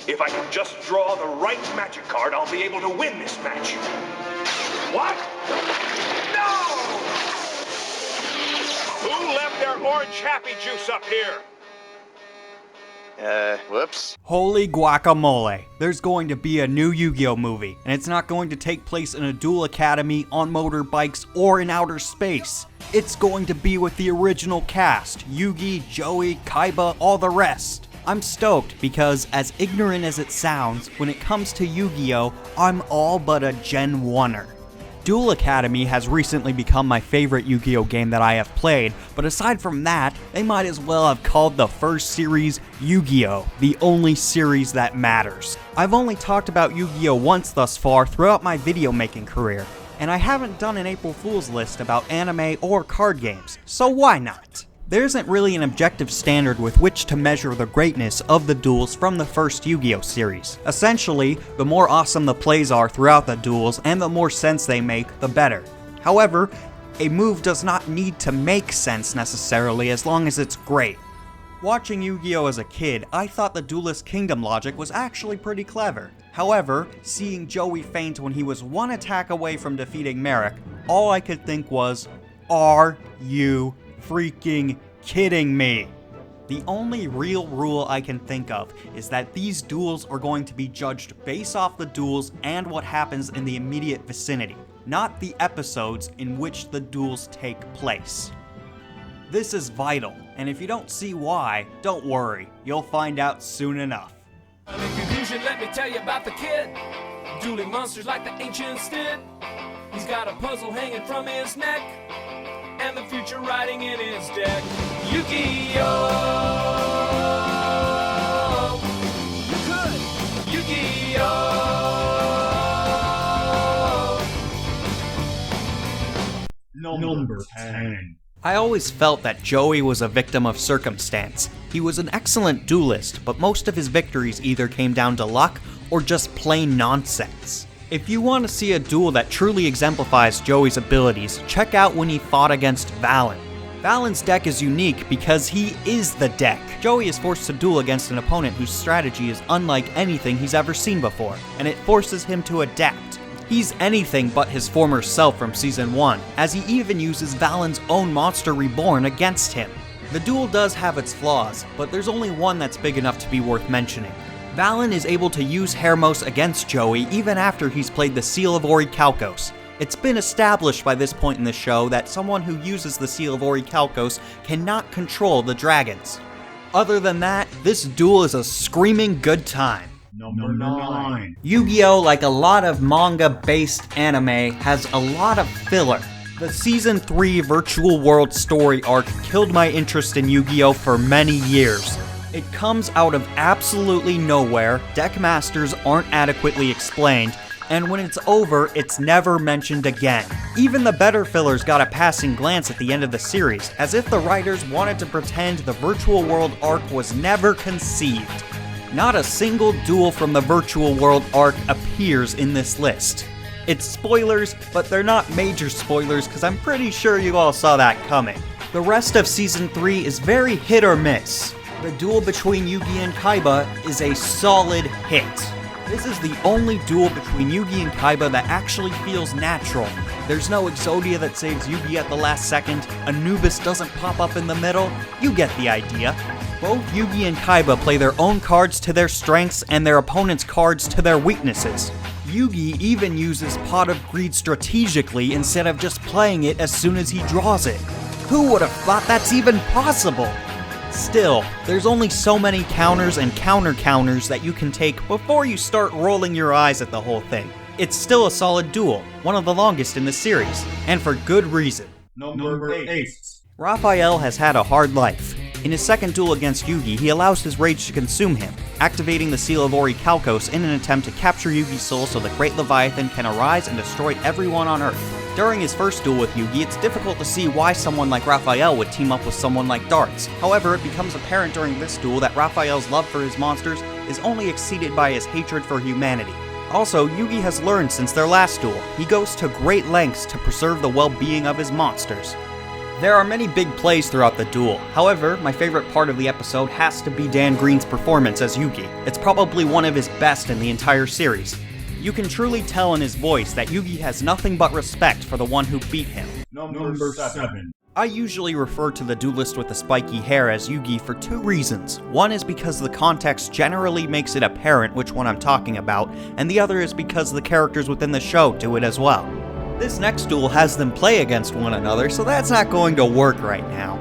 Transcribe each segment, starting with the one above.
If I can just draw the right magic card, I'll be able to win this match. What? No! Who left their orange happy juice up here? Whoops. Holy guacamole. There's going to be a new Yu-Gi-Oh movie, and it's not going to take place in a duel academy, on motorbikes, or in outer space. It's going to be with the original cast, Yugi, Joey, Kaiba, all the rest. I'm stoked because, as ignorant as it sounds, when it comes to Yu-Gi-Oh, I'm all but a Gen 1er. Duel Academy has recently become my favorite Yu-Gi-Oh game that I have played, but aside from that, they might as well have called the first series Yu-Gi-Oh, the only series that matters. I've only talked about Yu-Gi-Oh once thus far throughout my video making career, and I haven't done an April Fool's list about anime or card games, so why not? There isn't really an objective standard with which to measure the greatness of the duels from the first Yu-Gi-Oh series. Essentially, the more awesome the plays are throughout the duels and the more sense they make, the better. However, a move does not need to make sense necessarily as long as it's great. Watching Yu-Gi-Oh as a kid, I thought the Duelist Kingdom logic was actually pretty clever. However, seeing Joey faint when he was one attack away from defeating Merrick, all I could think was, are you freaking kidding me? The only real rule I can think of is that these duels are going to be judged based off the duels and what happens in the immediate vicinity, not the episodes in which the duels take place. This is vital, and if you don't see why, don't worry, you'll find out soon enough. In conclusion, let me tell you about the kid. Dueling monsters like the ancients did. He's got a puzzle hanging from his neck, and the future writing in his deck. Yu-Gi-Oh! You could! Yu-Gi-Oh! Number 10. I always felt that Joey was a victim of circumstance. He was an excellent duelist, but most of his victories either came down to luck or just plain nonsense. If you want to see a duel that truly exemplifies Joey's abilities, check out when he fought against Valen. Valen's deck is unique because he is the deck. Joey is forced to duel against an opponent whose strategy is unlike anything he's ever seen before, and it forces him to adapt. He's anything but his former self from Season 1, as he even uses Valen's own Monster Reborn against him. The duel does have its flaws, but there's only one that's big enough to be worth mentioning. Valen is able to use Hermos against Joey even after he's played the Seal of Orichalcos. It's been established by this point in the show that someone who uses the Seal of Orichalcos cannot control the dragons. Other than that, this duel is a screaming good time. Number 9. Yu-Gi-Oh, like a lot of manga-based anime, has a lot of filler. The Season 3 Virtual World story arc killed my interest in Yu-Gi-Oh for many years. It comes out of absolutely nowhere, deck masters aren't adequately explained, and when it's over, it's never mentioned again. Even the better fillers got a passing glance at the end of the series, as if the writers wanted to pretend the Virtual World arc was never conceived. Not a single duel from the Virtual World arc appears in this list. It's spoilers, but they're not major spoilers because I'm pretty sure you all saw that coming. The rest of Season 3 is very hit or miss. The duel between Yugi and Kaiba is a solid hit. This is the only duel between Yugi and Kaiba that actually feels natural. There's no Exodia that saves Yugi at the last second, Anubis doesn't pop up in the middle, you get the idea. Both Yugi and Kaiba play their own cards to their strengths and their opponent's cards to their weaknesses. Yugi even uses Pot of Greed strategically instead of just playing it as soon as he draws it. Who would have thought that's even possible? Still, there's only so many counters and counter-counters that you can take before you start rolling your eyes at the whole thing. It's still a solid duel, one of the longest in the series, and for good reason. Number 8. Raphael has had a hard life. In his second duel against Yugi, he allows his rage to consume him, activating the Seal of Orichalcos in an attempt to capture Yugi's soul so the Great Leviathan can arise and destroy everyone on Earth. During his first duel with Yugi, it's difficult to see why someone like Raphael would team up with someone like Dartz. However, it becomes apparent during this duel that Raphael's love for his monsters is only exceeded by his hatred for humanity. Also, Yugi has learned since their last duel. He goes to great lengths to preserve the well-being of his monsters. There are many big plays throughout the duel. However, my favorite part of the episode has to be Dan Green's performance as Yugi. It's probably one of his best in the entire series. You can truly tell in his voice that Yugi has nothing but respect for the one who beat him. Number 7. I usually refer to the duelist with the spiky hair as Yugi for two reasons. One is because the context generally makes it apparent which one I'm talking about, and the other is because the characters within the show do it as well. This next duel has them play against one another, so that's not going to work right now.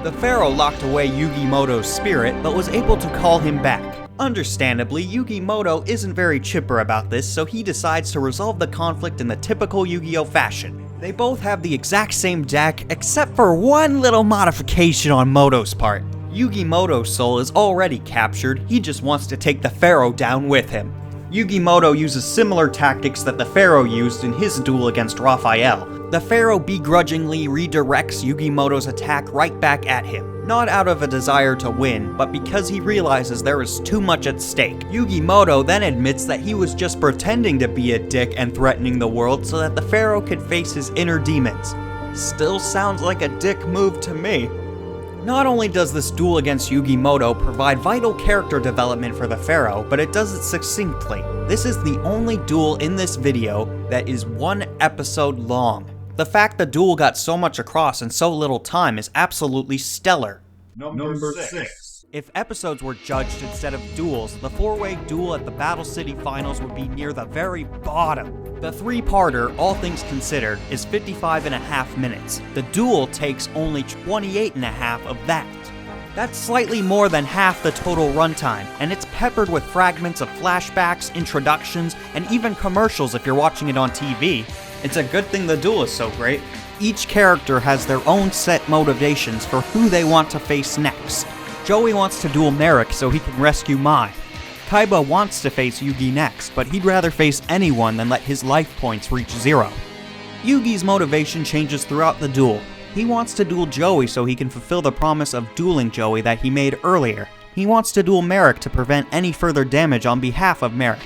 The Pharaoh locked away Yugi-Moto's spirit, but was able to call him back. Understandably, Yugi-Moto isn't very chipper about this, so he decides to resolve the conflict in the typical Yu-Gi-Oh fashion. They both have the exact same deck, except for one little modification on Moto's part. Yugi-Moto's soul is already captured, he just wants to take the Pharaoh down with him. Yugi-Moto uses similar tactics that the Pharaoh used in his duel against Raphael. The Pharaoh begrudgingly redirects Yugi-Moto's attack right back at him, not out of a desire to win, but because he realizes there is too much at stake. Yugi-Moto then admits that he was just pretending to be a dick and threatening the world so that the Pharaoh could face his inner demons. Still sounds like a dick move to me. Not only does this duel against Yugi-Moto provide vital character development for the Pharaoh, but it does it succinctly. This is the only duel in this video that is 1 episode long. The fact the duel got so much across in so little time is absolutely stellar. Number 6. If episodes were judged instead of duels, the 4-way duel at the Battle City Finals would be near the very bottom. The 3-parter, all things considered, is 55.5 minutes. The duel takes only 28.5 of that. That's slightly more than half the total runtime, and it's peppered with fragments of flashbacks, introductions, and even commercials if you're watching it on TV. It's a good thing the duel is so great. Each character has their own set motivations for who they want to face next. Joey wants to duel Merrick so he can rescue Mai. Kaiba wants to face Yugi next, but he'd rather face anyone than let his life points reach 0. Yugi's motivation changes throughout the duel. He wants to duel Joey so he can fulfill the promise of dueling Joey that he made earlier. He wants to duel Merrick to prevent any further damage on behalf of Merrick.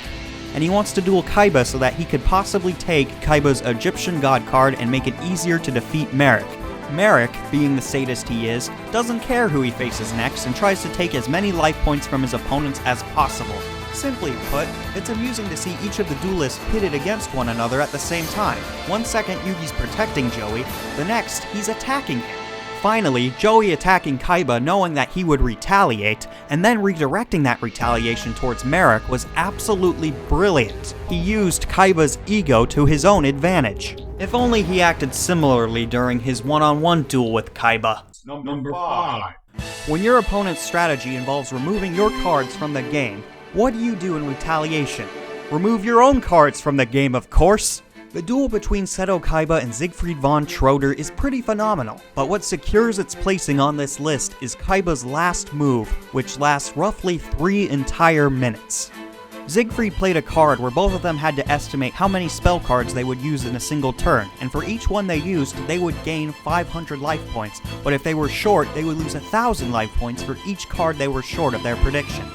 And he wants to duel Kaiba so that he could possibly take Kaiba's Egyptian God card and make it easier to defeat Merrick. Merrick, being the sadist he is, doesn't care who he faces next and tries to take as many life points from his opponents as possible. Simply put, it's amusing to see each of the duelists pitted against one another at the same time. 1 second Yugi's protecting Joey, the next he's attacking him. Finally, Joey attacking Kaiba knowing that he would retaliate, and then redirecting that retaliation towards Merrick was absolutely brilliant. He used Kaiba's ego to his own advantage. If only he acted similarly during his one-on-one duel with Kaiba. Number 5. When your opponent's strategy involves removing your cards from the game, what do you do in retaliation? Remove your own cards from the game, of course! The duel between Seto Kaiba and Siegfried von Schroeder is pretty phenomenal, but what secures its placing on this list is Kaiba's last move, which lasts roughly 3 entire minutes. Siegfried played a card where both of them had to estimate how many spell cards they would use in a single turn, and for each one they used, they would gain 500 life points, but if they were short, they would lose 1,000 life points for each card they were short of their prediction.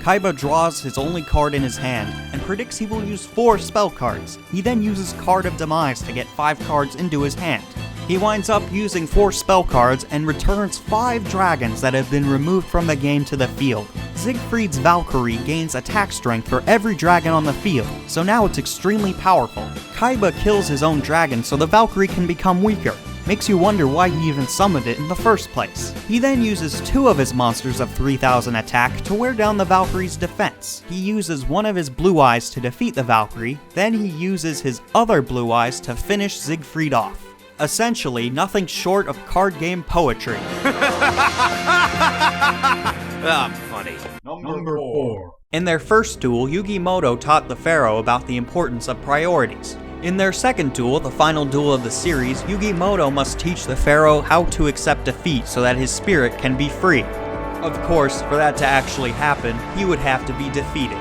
Kaiba draws his only card in his hand, and predicts he will use 4 spell cards. He then uses Card of Demise to get 5 cards into his hand. He winds up using 4 spell cards and returns 5 dragons that have been removed from the game to the field. Siegfried's Valkyrie gains attack strength for every dragon on the field, so now it's extremely powerful. Kaiba kills his own dragon so the Valkyrie can become weaker. Makes you wonder why he even summoned it in the first place. He then uses 2 of his monsters of 3000 attack to wear down the Valkyrie's defense. He uses one of his blue eyes to defeat the Valkyrie, then he uses his other blue eyes to finish Siegfried off. Essentially, nothing short of card game poetry. I'm funny. Number 4. In their first duel, Yugi-Moto taught the Pharaoh about the importance of priorities. In their second duel, the final duel of the series, Yugi-Moto must teach the Pharaoh how to accept defeat so that his spirit can be free. Of course, for that to actually happen, he would have to be defeated.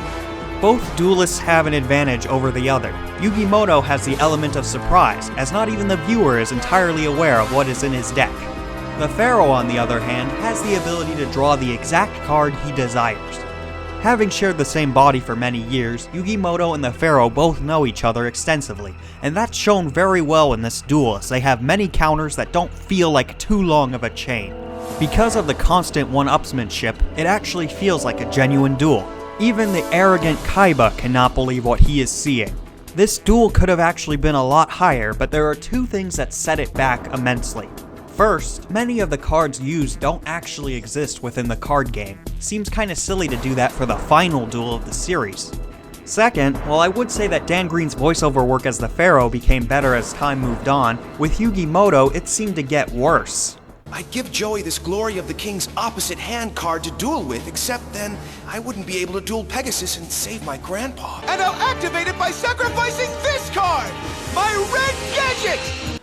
Both duelists have an advantage over the other. Yugi-Moto has the element of surprise, as not even the viewer is entirely aware of what is in his deck. The Pharaoh, on the other hand, has the ability to draw the exact card he desires. Having shared the same body for many years, Yugimoto and the Pharaoh both know each other extensively, and that's shown very well in this duel as they have many counters that don't feel like too long of a chain. Because of the constant one-upsmanship, it actually feels like a genuine duel. Even the arrogant Kaiba cannot believe what he is seeing. This duel could have actually been a lot higher, but there are two things that set it back immensely. First, many of the cards used don't actually exist within the card game. Seems kinda silly to do that for the final duel of the series. Second, while I would say that Dan Green's voiceover work as the Pharaoh became better as time moved on, with Yugimoto it seemed to get worse. I'd give Joey this Glory of the King's opposite hand card to duel with, except then I wouldn't be able to duel Pegasus and save my grandpa. And I'll activate it by sacrificing this card! My red gadget!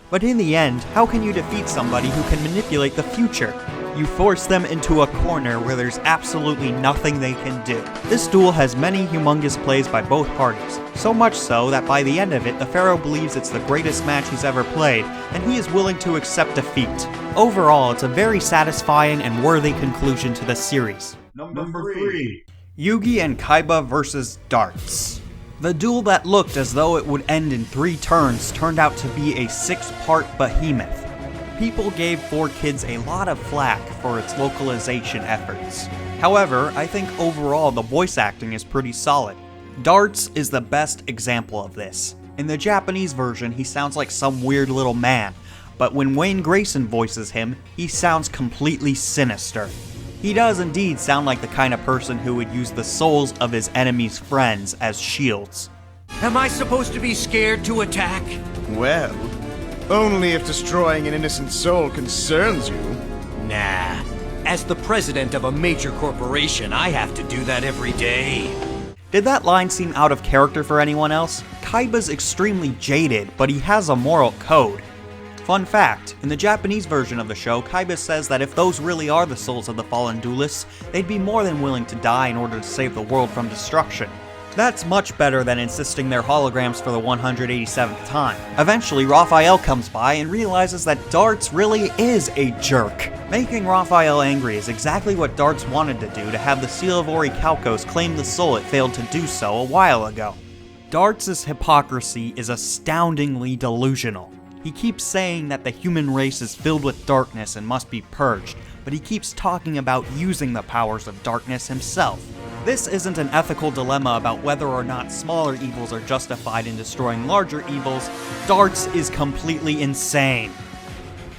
But in the end, how can you defeat somebody who can manipulate the future? You force them into a corner where there's absolutely nothing they can do. This duel has many humongous plays by both parties, so much so that by the end of it, the Pharaoh believes it's the greatest match he's ever played, and he is willing to accept defeat. Overall, it's a very satisfying and worthy conclusion to the series. Number 3. Yugi and Kaiba vs. Dartz. The duel that looked as though it would end in 3 turns turned out to be a 6-part behemoth. People gave 4Kids a lot of flack for its localization efforts. However, I think overall the voice acting is pretty solid. Dartz is the best example of this. In the Japanese version, he sounds like some weird little man, but when Wayne Grayson voices him, he sounds completely sinister. He does indeed sound like the kind of person who would use the souls of his enemies' friends as shields. Am I supposed to be scared to attack? Well, only if destroying an innocent soul concerns you. Nah. As the president of a major corporation, I have to do that every day. Did that line seem out of character for anyone else? Kaiba's extremely jaded, but he has a moral code. Fun fact, in the Japanese version of the show, Kaiba says that if those really are the souls of the fallen duelists, they'd be more than willing to die in order to save the world from destruction. That's much better than insisting they're holograms for the 187th time. Eventually, Raphael comes by and realizes that Dartz really is a jerk. Making Raphael angry is exactly what Dartz wanted to do to have the Seal of Orichalcos claim the soul it failed to do so a while ago. Dartz's hypocrisy is astoundingly delusional. He keeps saying that the human race is filled with darkness and must be purged, but he keeps talking about using the powers of darkness himself. This isn't an ethical dilemma about whether or not smaller evils are justified in destroying larger evils. Dartz is completely insane.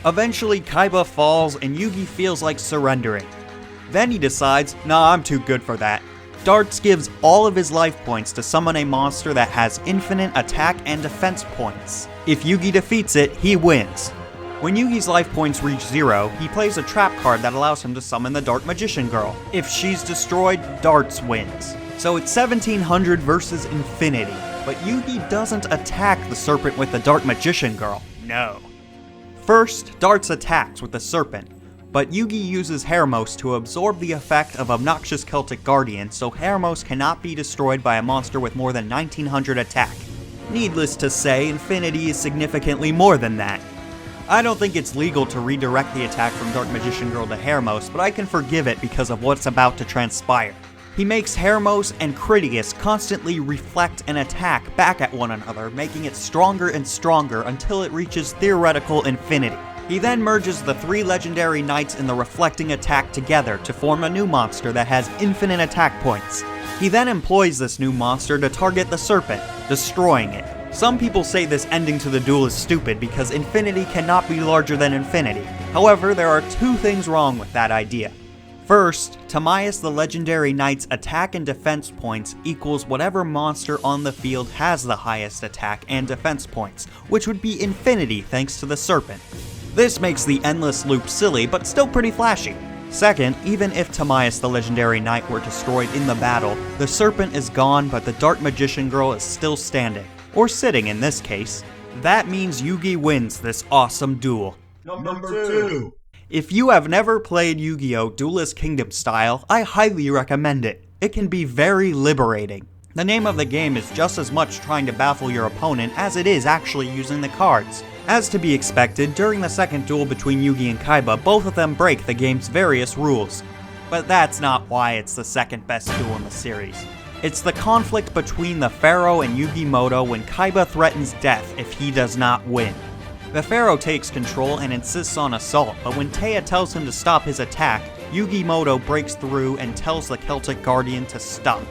Eventually, Kaiba falls and Yugi feels like surrendering. Then he decides, nah, I'm too good for that. Dartz gives all of his life points to summon a monster that has infinite attack and defense points. If Yugi defeats it, he wins. When Yugi's life points reach 0, he plays a trap card that allows him to summon the Dark Magician Girl. If she's destroyed, Dartz wins. So it's 1700 versus infinity, but Yugi doesn't attack the serpent with the Dark Magician Girl, no. First, Dartz attacks with the serpent, but Yugi uses Hermos to absorb the effect of Obnoxious Celtic Guardian, so Hermos cannot be destroyed by a monster with more than 1900 attack. Needless to say, infinity is significantly more than that. I don't think it's legal to redirect the attack from Dark Magician Girl to Hermos, but I can forgive it because of what's about to transpire. He makes Hermos and Critias constantly reflect and attack back at one another, making it stronger and stronger until it reaches theoretical infinity. He then merges the 3 legendary knights in the reflecting attack together to form a new monster that has infinite attack points. He then employs this new monster to target the serpent, destroying it. Some people say this ending to the duel is stupid because infinity cannot be larger than infinity. However, there are 2 things wrong with that idea. First, Timaeus the Legendary Knight's attack and defense points equals whatever monster on the field has the highest attack and defense points, which would be infinity thanks to the serpent. This makes the endless loop silly, but still pretty flashy. Second, even if Timaeus the Legendary Knight were destroyed in the battle, the serpent is gone but the Dark Magician Girl is still standing. Or sitting in this case. That means Yugi wins this awesome duel. Number 2. If you have never played Yu-Gi-Oh! Duelist Kingdom style, I highly recommend it. It can be very liberating. The name of the game is just as much trying to baffle your opponent as it is actually using the cards. As to be expected, during the second duel between Yugi and Kaiba, both of them break the game's various rules. But that's not why it's the second best duel in the series. It's the conflict between the Pharaoh and Yugimoto when Kaiba threatens death if he does not win. The Pharaoh takes control and insists on assault, but when Taya tells him to stop his attack, Yugimoto breaks through and tells the Celtic Guardian to stop.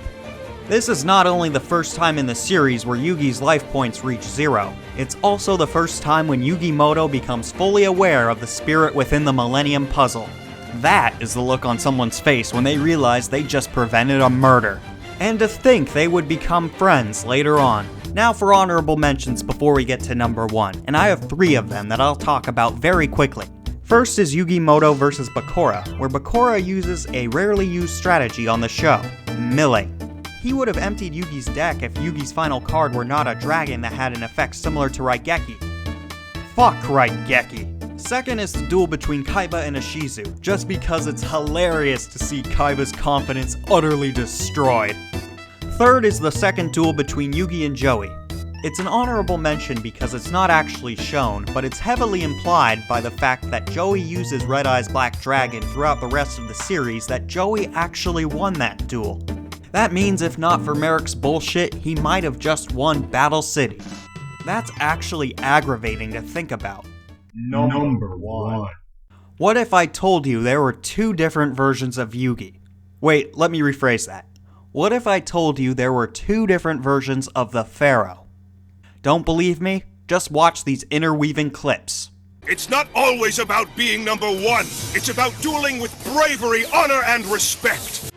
This is not only the first time in the series where Yugi's life points reach 0, it's also the first time when Yugimoto becomes fully aware of the spirit within the Millennium Puzzle. That is the look on someone's face when they realize they just prevented a murder. And to think they would become friends later on. Now for honorable mentions before we get to number 1, and I have 3 of them that I'll talk about very quickly. First is Yugimoto vs. Bakura, where Bakura uses a rarely used strategy on the show, Milling. He would have emptied Yugi's deck if Yugi's final card were not a dragon that had an effect similar to Raigeki. Fuck Raigeki. Second is the duel between Kaiba and Ishizu, just because it's hilarious to see Kaiba's confidence utterly destroyed. Third is the second duel between Yugi and Joey. It's an honorable mention because it's not actually shown, but it's heavily implied by the fact that Joey uses Red Eye's Black Dragon throughout the rest of the series that Joey actually won that duel. That means if not for Merrick's bullshit, he might have just won Battle City. That's actually aggravating to think about. Number 1. What if I told you there were 2 different versions of Yugi? Wait, let me rephrase that. What if I told you there were 2 different versions of the Pharaoh? Don't believe me? Just watch these interweaving clips. It's not always about being number 1. It's about dueling with bravery, honor, and respect.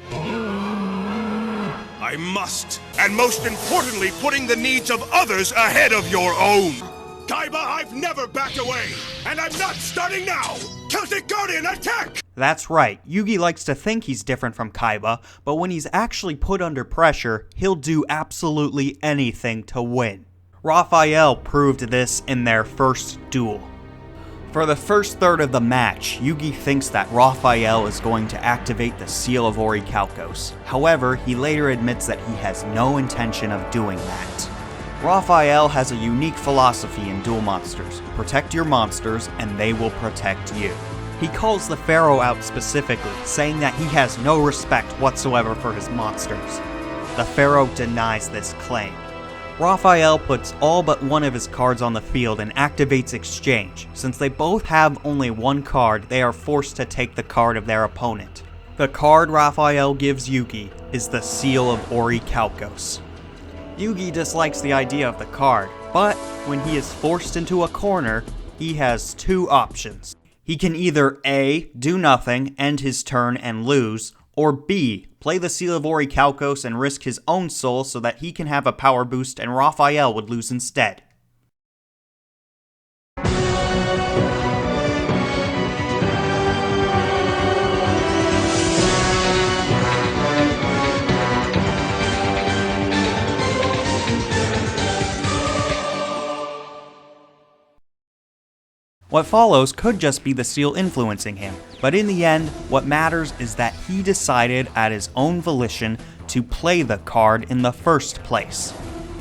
I must, and most importantly, putting the needs of others ahead of your own. Kaiba, I've never backed away, and I'm not starting now! Celtic Guardian, attack! That's right, Yugi likes to think he's different from Kaiba, but when he's actually put under pressure, he'll do absolutely anything to win. Raphael proved this in their first duel. For the first third of the match, Yugi thinks that Raphael is going to activate the Seal of Orichalcos. However, he later admits that he has no intention of doing that. Raphael has a unique philosophy in Duel Monsters. Protect your monsters, and they will protect you. He calls the Pharaoh out specifically, saying that he has no respect whatsoever for his monsters. The Pharaoh denies this claim. Raphael puts all but one of his cards on the field and activates Exchange. Since they both have only one card, they are forced to take the card of their opponent. The card Raphael gives Yugi is the Seal of Orichalcos. Yugi dislikes the idea of the card, but when he is forced into a corner, he has 2 options. He can either A, do nothing, end his turn and lose, or B, play the Seal of Orichalcos and risk his own soul so that he can have a power boost and Raphael would lose instead. What follows could just be the seal influencing him, but in the end, what matters is that he decided at his own volition to play the card in the first place.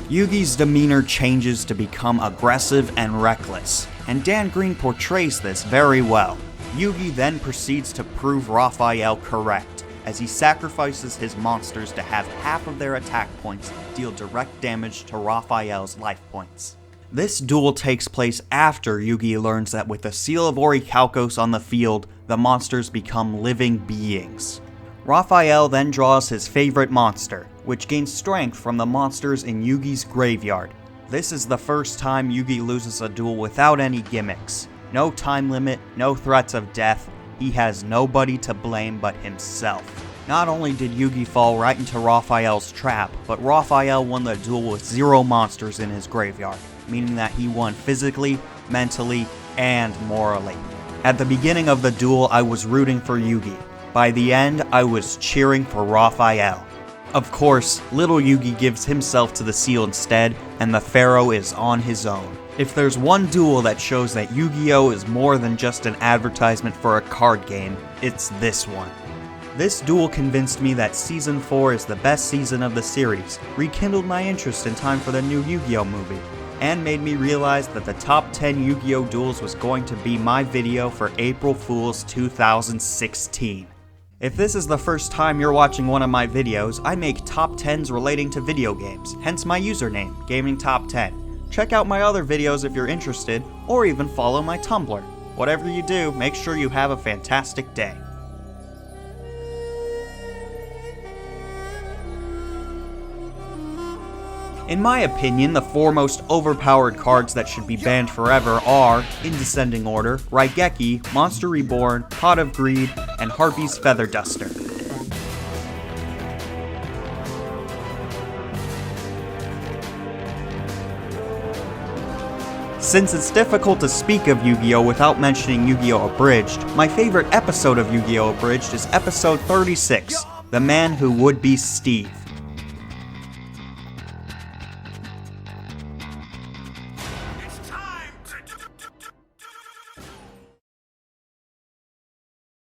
Yugi's demeanor changes to become aggressive and reckless, and Dan Green portrays this very well. Yugi then proceeds to prove Raphael correct, as he sacrifices his monsters to have half of their attack points deal direct damage to Raphael's life points. This duel takes place after Yugi learns that with the Seal of Orichalcos on the field, the monsters become living beings. Raphael then draws his favorite monster, which gains strength from the monsters in Yugi's graveyard. This is the first time Yugi loses a duel without any gimmicks. No time limit, no threats of death, he has nobody to blame but himself. Not only did Yugi fall right into Raphael's trap, but Raphael won the duel with 0 monsters in his graveyard, meaning that he won physically, mentally, and morally. At the beginning of the duel, I was rooting for Yugi. By the end, I was cheering for Raphael. Of course, little Yugi gives himself to the seal instead, and the Pharaoh is on his own. If there's one duel that shows that Yu-Gi-Oh! Is more than just an advertisement for a card game, it's this one. This duel convinced me that Season 4 is the best season of the series, rekindled my interest in time for the new Yu-Gi-Oh! Movie, and made me realize that the top 10 Yu-Gi-Oh! Duels was going to be my video for April Fool's 2016. If this is the first time you're watching one of my videos, I make top 10s relating to video games, hence my username, GamingTopTen. Check out my other videos if you're interested, or even follow my Tumblr. Whatever you do, make sure you have a fantastic day. In my opinion, the 4 most overpowered cards that should be banned forever are, in descending order, Raigeki, Monster Reborn, Pot of Greed, and Harpy's Feather Duster. Since it's difficult to speak of Yu-Gi-Oh! Without mentioning Yu-Gi-Oh! Abridged, my favorite episode of Yu-Gi-Oh! Abridged is episode 36, The Man Who Would Be Steve.